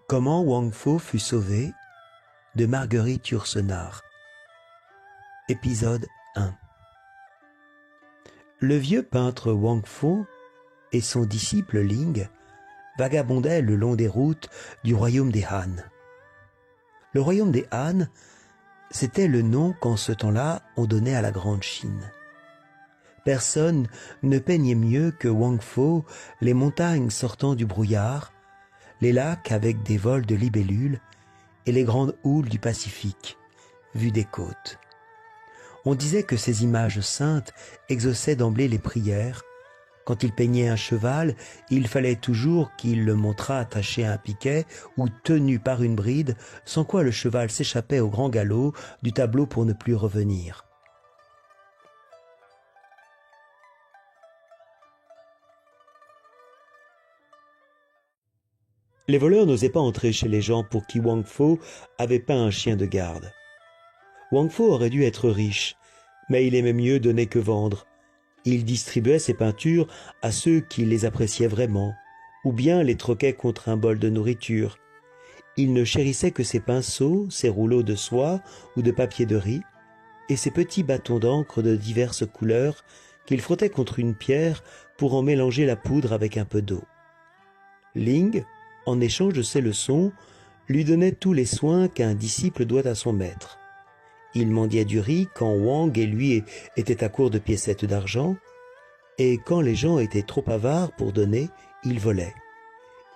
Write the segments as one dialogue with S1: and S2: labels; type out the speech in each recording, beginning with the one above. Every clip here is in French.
S1: Comment Wang Fo fut sauvé de Marguerite Yourcenar. Épisode 1. Le vieux peintre Wang Fo et son disciple Ling vagabondaient le long des routes du royaume des Han. Le royaume des Han, c'était le nom qu'en ce temps-là on donnait à la Grande Chine. Personne ne peignait mieux que Wang Fo les montagnes sortant du brouillard, les lacs avec des vols de libellules et les grandes houles du Pacifique, vues des côtes. On disait que ces images saintes exauçaient d'emblée les prières. Quand il peignait un cheval, il fallait toujours qu'il le montrât attaché à un piquet ou tenu par une bride, sans quoi le cheval s'échappait au grand galop du tableau pour ne plus revenir. Les voleurs n'osaient pas entrer chez les gens pour qui Wang Fo avait peint un chien de garde. Wang Fo aurait dû être riche, mais il aimait mieux donner que vendre. Il distribuait ses peintures à ceux qui les appréciaient vraiment, ou bien les troquait contre un bol de nourriture. Il ne chérissait que ses pinceaux, ses rouleaux de soie ou de papier de riz, et ses petits bâtons d'encre de diverses couleurs qu'il frottait contre une pierre pour en mélanger la poudre avec un peu d'eau. Ling, en échange de ses leçons, lui donnait tous les soins qu'un disciple doit à son maître. Il mendiait du riz quand Wang et lui étaient à court de piécettes d'argent, et quand les gens étaient trop avares pour donner, il volait.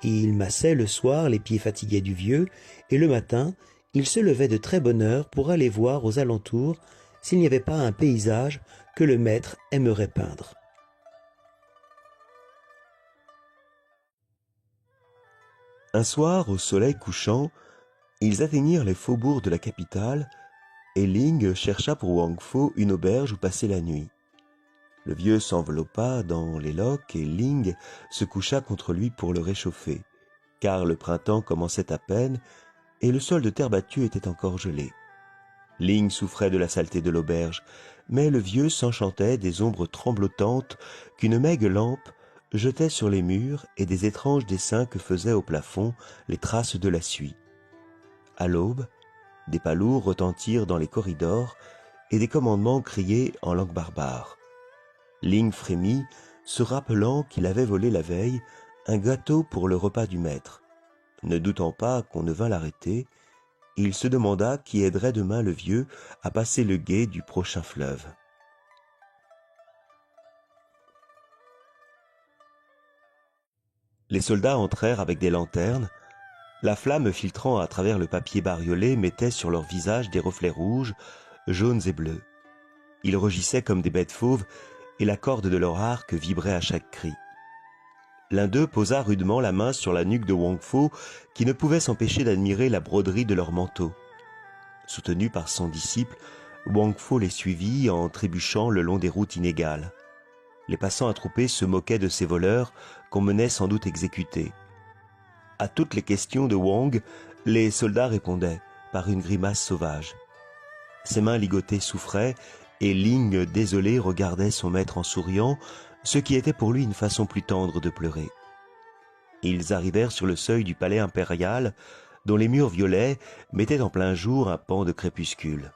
S1: Il massait le soir les pieds fatigués du vieux, et le matin, il se levait de très bonne heure pour aller voir aux alentours s'il n'y avait pas un paysage que le maître aimerait peindre.
S2: Un soir, au soleil couchant, ils atteignirent les faubourgs de la capitale et Ling chercha pour Wang Fo une auberge où passer la nuit. Le vieux s'enveloppa dans les loques et Ling se coucha contre lui pour le réchauffer, car le printemps commençait à peine et le sol de terre battue était encore gelé. Ling souffrait de la saleté de l'auberge, mais le vieux s'enchantait des ombres tremblotantes qu'une maigre lampe jetait sur les murs et des étranges dessins que faisaient au plafond les traces de la suie. À l'aube, des pas lourds retentirent dans les corridors et des commandements criés en langue barbare. Ling frémit, se rappelant qu'il avait volé la veille un gâteau pour le repas du maître. Ne doutant pas qu'on ne vînt l'arrêter, il se demanda qui aiderait demain le vieux à passer le gué du prochain fleuve. Les soldats entrèrent avec des lanternes. La flamme filtrant à travers le papier bariolé mettait sur leurs visages des reflets rouges, jaunes et bleus. Ils rugissaient comme des bêtes fauves et la corde de leur arc vibrait à chaque cri. L'un d'eux posa rudement la main sur la nuque de Wang Fo, qui ne pouvait s'empêcher d'admirer la broderie de leur manteau. Soutenu par son disciple, Wang Fo les suivit en trébuchant le long des routes inégales. Les passants attroupés se moquaient de ces voleurs qu'on menait sans doute exécuter. À toutes les questions de Wang, les soldats répondaient par une grimace sauvage. Ses mains ligotées souffraient et Ling, désolé, regardait son maître en souriant, ce qui était pour lui une façon plus tendre de pleurer. Ils arrivèrent sur le seuil du palais impérial, dont les murs violets mettaient en plein jour un pan de crépuscule.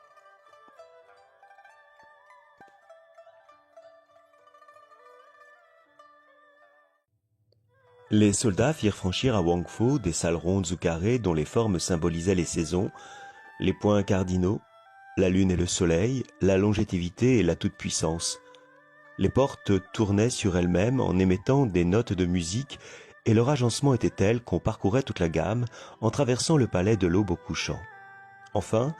S2: Les soldats firent franchir à Wang Fo des salles rondes ou carrées dont les formes symbolisaient les saisons, les points cardinaux, la lune et le soleil, la longévité et la toute-puissance. Les portes tournaient sur elles-mêmes en émettant des notes de musique et leur agencement était tel qu'on parcourait toute la gamme en traversant le palais de l'aube au couchant. Enfin,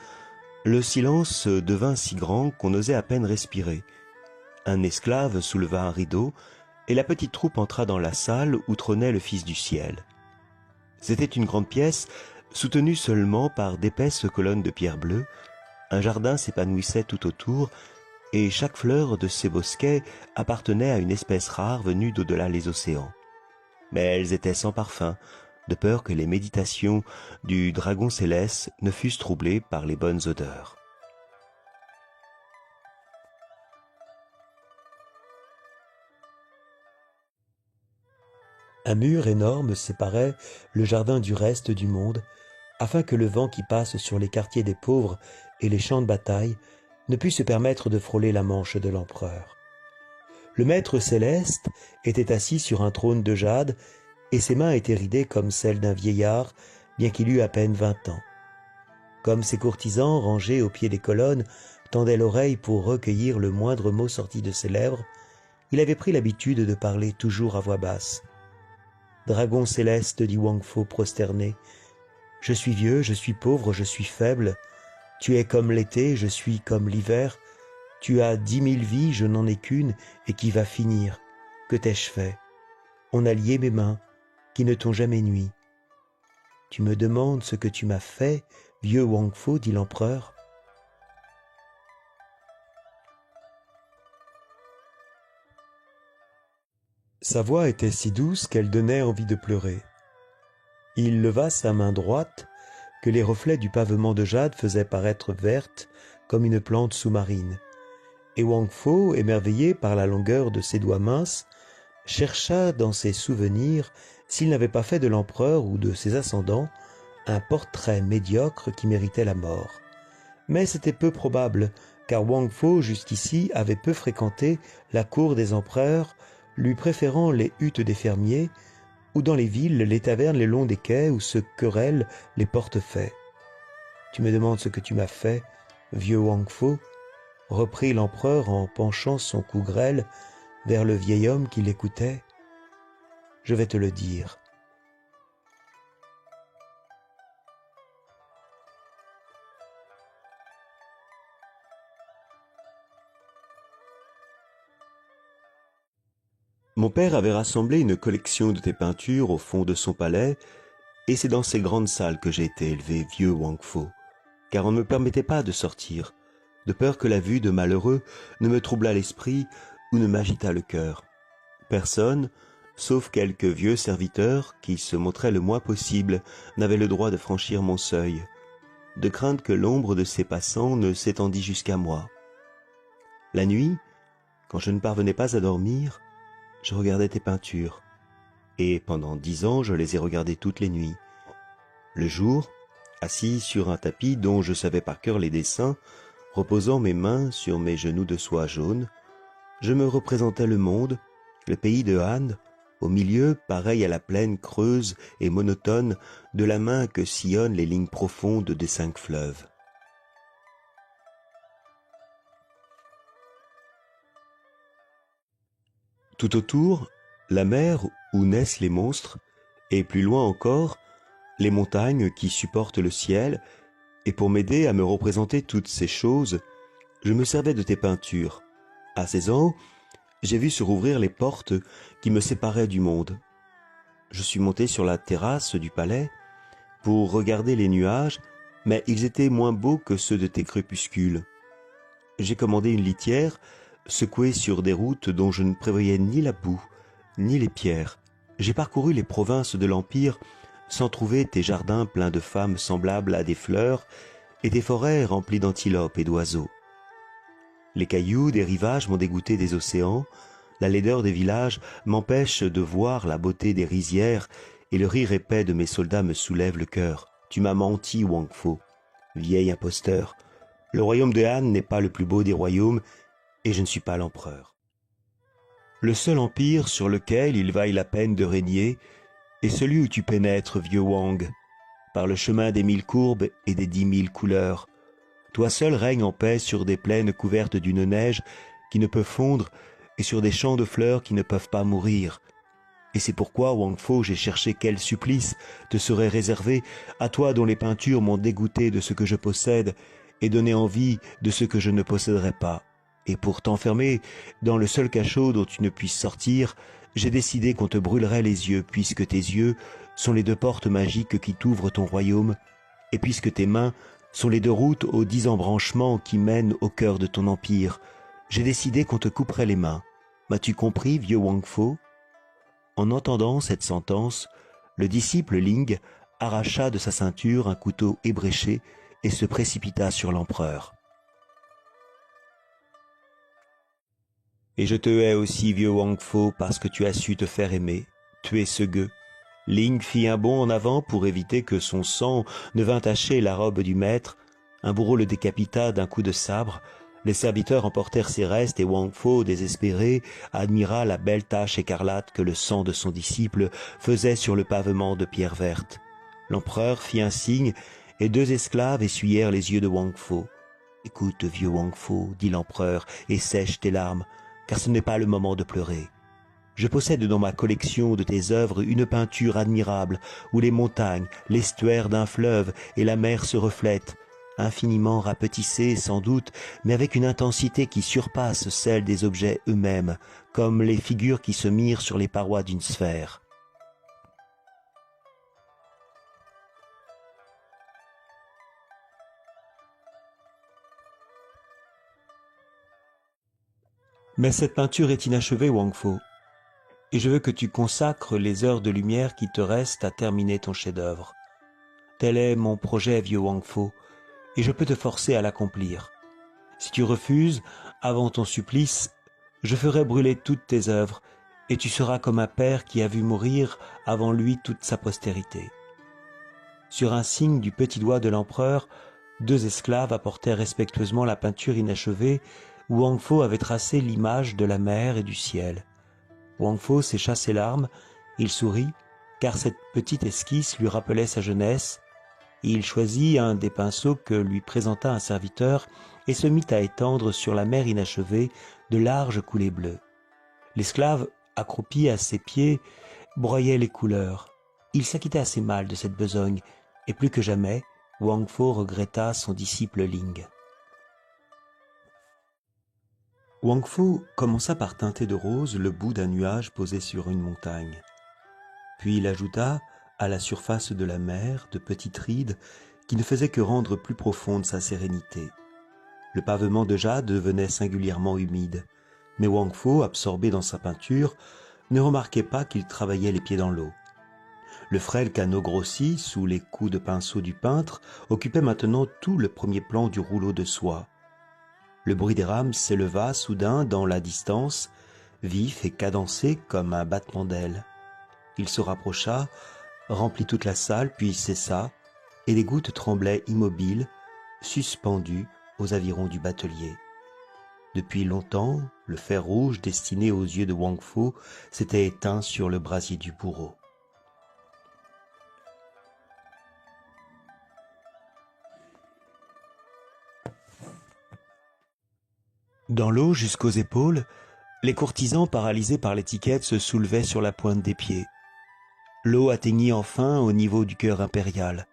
S2: le silence devint si grand qu'on osait à peine respirer. Un esclave souleva un rideau et la petite troupe entra dans la salle où trônait le Fils du ciel. C'était une grande pièce soutenue seulement par d'épaisses colonnes de pierre bleue. Un jardin s'épanouissait tout autour et chaque fleur de ces bosquets appartenait à une espèce rare venue d'au-delà les océans. Mais elles étaient sans parfum, de peur que les méditations du dragon céleste ne fussent troublées par les bonnes odeurs.
S1: Un mur énorme séparait le jardin du reste du monde, afin que le vent qui passe sur les quartiers des pauvres et les champs de bataille ne pût se permettre de frôler la manche de l'empereur. Le maître céleste était assis sur un trône de jade, et ses mains étaient ridées comme celles d'un vieillard, bien qu'il eût à peine 20 ans. Comme ses courtisans, rangés au pied des colonnes, tendaient l'oreille pour recueillir le moindre mot sorti de ses lèvres, il avait pris l'habitude de parler toujours à voix basse. « Dragon céleste, dit Wang Fo prosterné, je suis vieux, je suis pauvre, je suis faible. Tu es comme l'été, je suis comme l'hiver. Tu as 10 000 vies, je n'en ai qu'une, et qui va finir. Que t'ai-je fait? On a lié mes mains, qui ne t'ont jamais nui. Tu me demandes ce que tu m'as fait, vieux Wang Fo, dit l'empereur. Sa voix était si douce qu'elle donnait envie de pleurer. Il leva sa main droite, que les reflets du pavement de jade faisaient paraître verte comme une plante sous-marine. Et Wang Fo, émerveillé par la longueur de ses doigts minces, chercha dans ses souvenirs s'il n'avait pas fait de l'empereur ou de ses ascendants un portrait médiocre qui méritait la mort. Mais c'était peu probable, car Wang Fo, jusqu'ici, avait peu fréquenté la cour des empereurs, lui préférant les huttes des fermiers, ou dans les villes, les tavernes le long des quais où se querellent les portefaix. « Tu me demandes ce que tu m'as fait, vieux Wang Fo ?» reprit l'empereur en penchant son cou grêle vers le vieil homme qui l'écoutait. « Je vais te le dire. »
S2: Mon père avait rassemblé une collection de tes peintures au fond de son palais, et c'est dans ces grandes salles que j'ai été élevé, vieux Wang Fo, car on ne me permettait pas de sortir, de peur que la vue de malheureux ne me troublât l'esprit ou ne m'agitât le cœur. Personne, sauf quelques vieux serviteurs qui se montraient le moins possible, n'avait le droit de franchir mon seuil, de crainte que l'ombre de ces passants ne s'étendît jusqu'à moi. La nuit, quand je ne parvenais pas à dormir, je regardais tes peintures, et pendant 10 ans, je les ai regardées toutes les nuits. Le jour, assis sur un tapis dont je savais par cœur les dessins, reposant mes mains sur mes genoux de soie jaune, je me représentais le monde, le pays de Han, au milieu, pareil à la plaine creuse et monotone de la main que sillonnent les lignes profondes des 5 fleuves. Tout autour, la mer où naissent les monstres, et plus loin encore, les montagnes qui supportent le ciel, et pour m'aider à me représenter toutes ces choses, je me servais de tes peintures. À 16 ans, j'ai vu se rouvrir les portes qui me séparaient du monde. Je suis monté sur la terrasse du palais pour regarder les nuages, mais ils étaient moins beaux que ceux de tes crépuscules. J'ai commandé une litière, secouée sur des routes dont je ne prévoyais ni la boue, ni les pierres. J'ai parcouru les provinces de l'Empire sans trouver tes jardins pleins de femmes semblables à des fleurs et tes forêts remplies d'antilopes et d'oiseaux. Les cailloux des rivages m'ont dégoûté des océans, la laideur des villages m'empêche de voir la beauté des rizières et le rire épais de mes soldats me soulève le cœur. Tu m'as menti, Wang Fo, vieil imposteur. Le royaume de Han n'est pas le plus beau des royaumes et je ne suis pas l'empereur. Le seul empire sur lequel il vaille la peine de régner est celui où tu pénètres, vieux Wang, par le chemin des 1000 courbes et des 10 000 couleurs. Toi seul règnes en paix sur des plaines couvertes d'une neige qui ne peut fondre et sur des champs de fleurs qui ne peuvent pas mourir. Et c'est pourquoi, Wang Fo, j'ai cherché quel supplice te serait réservé à toi dont les peintures m'ont dégoûté de ce que je possède et donné envie de ce que je ne posséderai pas. Et pour t'enfermer dans le seul cachot dont tu ne puisses sortir, j'ai décidé qu'on te brûlerait les yeux, puisque tes yeux sont les 2 portes magiques qui t'ouvrent ton royaume, et puisque tes mains sont les 2 routes aux 10 embranchements qui mènent au cœur de ton empire. J'ai décidé qu'on te couperait les mains. M'as-tu compris, vieux Wang Fo? En entendant cette sentence, le disciple Ling arracha de sa ceinture un couteau ébréché et se précipita sur l'empereur. Et je te hais aussi, vieux Wang Fo, parce que tu as su te faire aimer,
S1: tuer ce gueux. Ling fit un bond en avant pour éviter que son sang ne vînt tacher la robe du maître. Un bourreau le décapita d'un coup de sabre. Les serviteurs emportèrent ses restes et Wang Fo, désespéré, admira la belle tache écarlate que le sang de son disciple faisait sur le pavement de pierre verte. L'empereur fit un signe et 2 esclaves essuyèrent les yeux de Wang Fo. « Écoute, vieux Wang Fo, dit l'empereur, et sèche tes larmes, car ce n'est pas le moment de pleurer. Je possède dans ma collection de tes œuvres une peinture admirable où les montagnes, l'estuaire d'un fleuve et la mer se reflètent, infiniment rapetissées sans doute, mais avec une intensité qui surpasse celle des objets eux-mêmes, comme les figures qui se mirent sur les parois d'une sphère. Mais cette peinture est inachevée, Wang Fo, et je veux que tu consacres les heures de lumière qui te restent à terminer ton chef-d'œuvre. Tel est mon projet, vieux Wang Fo, et je peux te forcer à l'accomplir. Si tu refuses, avant ton supplice, je ferai brûler toutes tes œuvres, et tu seras comme un père qui a vu mourir avant lui toute sa postérité. Sur un signe du petit doigt de l'empereur, 2 esclaves apportèrent respectueusement la peinture inachevée où Wang Fo avait tracé l'image de la mer et du ciel. Wang Fo sécha ses larmes, il sourit, car cette petite esquisse lui rappelait sa jeunesse. Il choisit un des pinceaux que lui présenta un serviteur et se mit à étendre sur la mer inachevée de larges coulées bleues. L'esclave, accroupi à ses pieds, broyait les couleurs. Il s'acquittait assez mal de cette besogne, et plus que jamais, Wang Fo regretta son disciple Ling. Wang Fo commença par teinter de rose le bout d'un nuage posé sur une montagne. Puis il ajouta, à la surface de la mer, de petites rides qui ne faisaient que rendre plus profonde sa sérénité. Le pavement de jade devenait singulièrement humide, mais Wang Fo, absorbé dans sa peinture, ne remarquait pas qu'il travaillait les pieds dans l'eau. Le frêle canot grossi, sous les coups de pinceau du peintre, occupait maintenant tout le premier plan du rouleau de soie. Le bruit des rames s'éleva soudain dans la distance, vif et cadencé comme un battement d'ailes. Il se rapprocha, remplit toute la salle, puis cessa, et les gouttes tremblaient immobiles, suspendues aux avirons du batelier. Depuis longtemps, le fer rouge destiné aux yeux de Wang Fo s'était éteint sur le brasier du bourreau. Dans l'eau jusqu'aux épaules, les courtisans paralysés par l'étiquette se soulevaient sur la pointe des pieds. L'eau atteignit enfin au niveau du cœur impérial.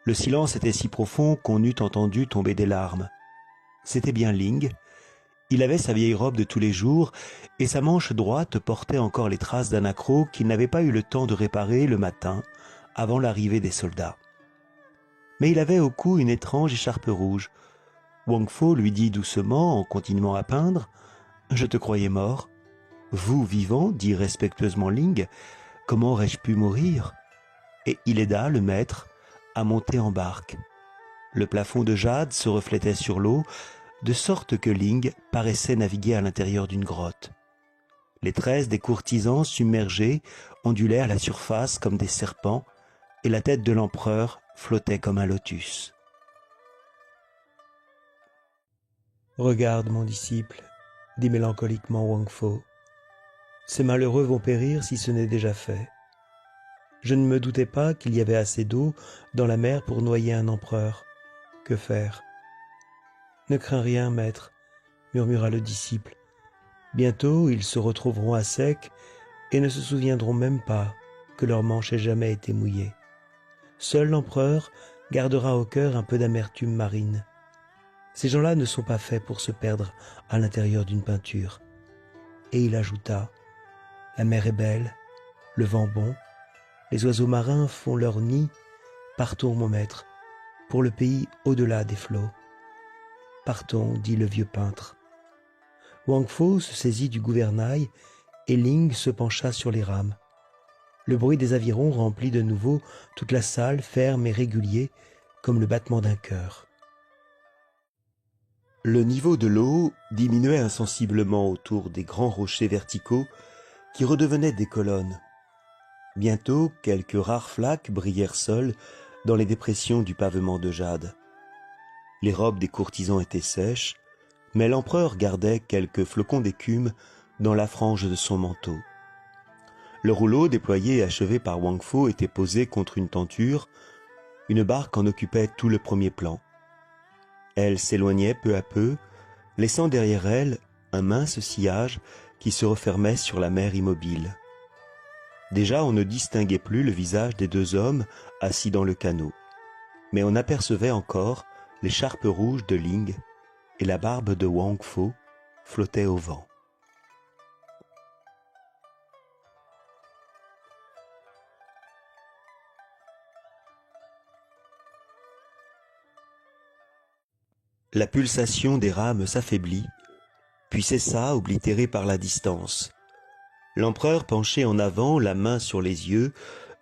S1: Le silence était si profond qu'on eût entendu tomber des larmes. C'était bien Ling. Il avait sa vieille robe de tous les jours et sa manche droite portait encore les traces d'un accroc qu'il n'avait pas eu le temps de réparer le matin avant l'arrivée des soldats. Mais il avait au cou une étrange écharpe rouge. Wang Fo lui dit doucement, en continuant à peindre, « Je te croyais mort. »« Vous, vivant, dit respectueusement Ling, comment aurais-je pu mourir ?» Et il aida le maître à monter en barque. Le plafond de jade se reflétait sur l'eau, de sorte que Ling paraissait naviguer à l'intérieur d'une grotte. Les tresses des courtisans submergés ondulaient à la surface comme des serpents, et la tête de l'empereur flottait comme un lotus. « Regarde, mon disciple, dit mélancoliquement Wang Fo. Ces malheureux vont périr si ce n'est déjà fait. Je ne me doutais pas qu'il y avait assez d'eau dans la mer pour noyer un empereur. Que faire ? Ne crains rien, maître, murmura le disciple. Bientôt, ils se retrouveront à sec et ne se souviendront même pas que leur manche ait jamais été mouillée. Seul l'empereur gardera au cœur un peu d'amertume marine. Ces gens-là ne sont pas faits pour se perdre à l'intérieur d'une peinture. Et il ajouta, « La mer est belle, le vent bon, les oiseaux marins font leur nid. Partons, mon maître, pour le pays au-delà des flots. » « Partons, dit le vieux peintre. Wang Fo se saisit du gouvernail et Ling se pencha sur les rames. Le bruit des avirons remplit de nouveau toute la salle, ferme et régulier, comme le battement d'un cœur. Le niveau de l'eau diminuait insensiblement autour des grands rochers verticaux qui redevenaient des colonnes.
S2: Bientôt, quelques rares flaques brillèrent seules dans les dépressions du pavement de jade. Les robes des courtisans étaient sèches, mais l'empereur gardait quelques flocons d'écume dans la frange de son manteau. Le rouleau déployé et achevé par Wang Fo était posé contre une tenture. Une barque en occupait tout le premier plan. Elle s'éloignait peu à peu, laissant derrière elle un mince sillage qui se refermait sur la mer immobile. Déjà on ne distinguait plus le visage des deux hommes assis dans le canot, mais on apercevait encore l'écharpe rouge de Ling et la barbe de Wang Fo flottait au vent. La pulsation des rames s'affaiblit, puis cessa, oblitérée par la distance. L'empereur, penché en avant, la main sur les yeux,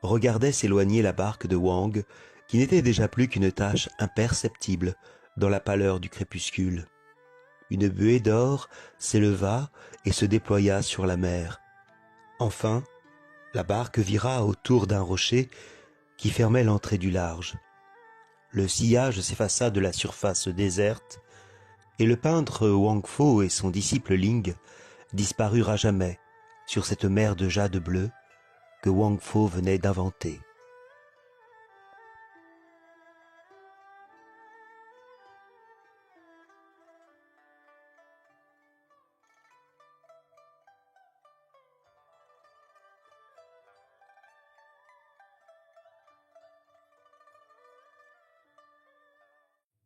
S2: regardait s'éloigner la barque de Wang, qui n'était déjà plus qu'une tache imperceptible dans la pâleur du crépuscule. Une buée d'or s'éleva et se déploya sur la mer. Enfin, la barque vira autour d'un rocher qui fermait l'entrée du large. Le sillage s'effaça de la surface déserte, et le peintre Wang Fo et son disciple Ling disparurent à jamais sur cette mer de jade bleu que Wang Fo venait d'inventer.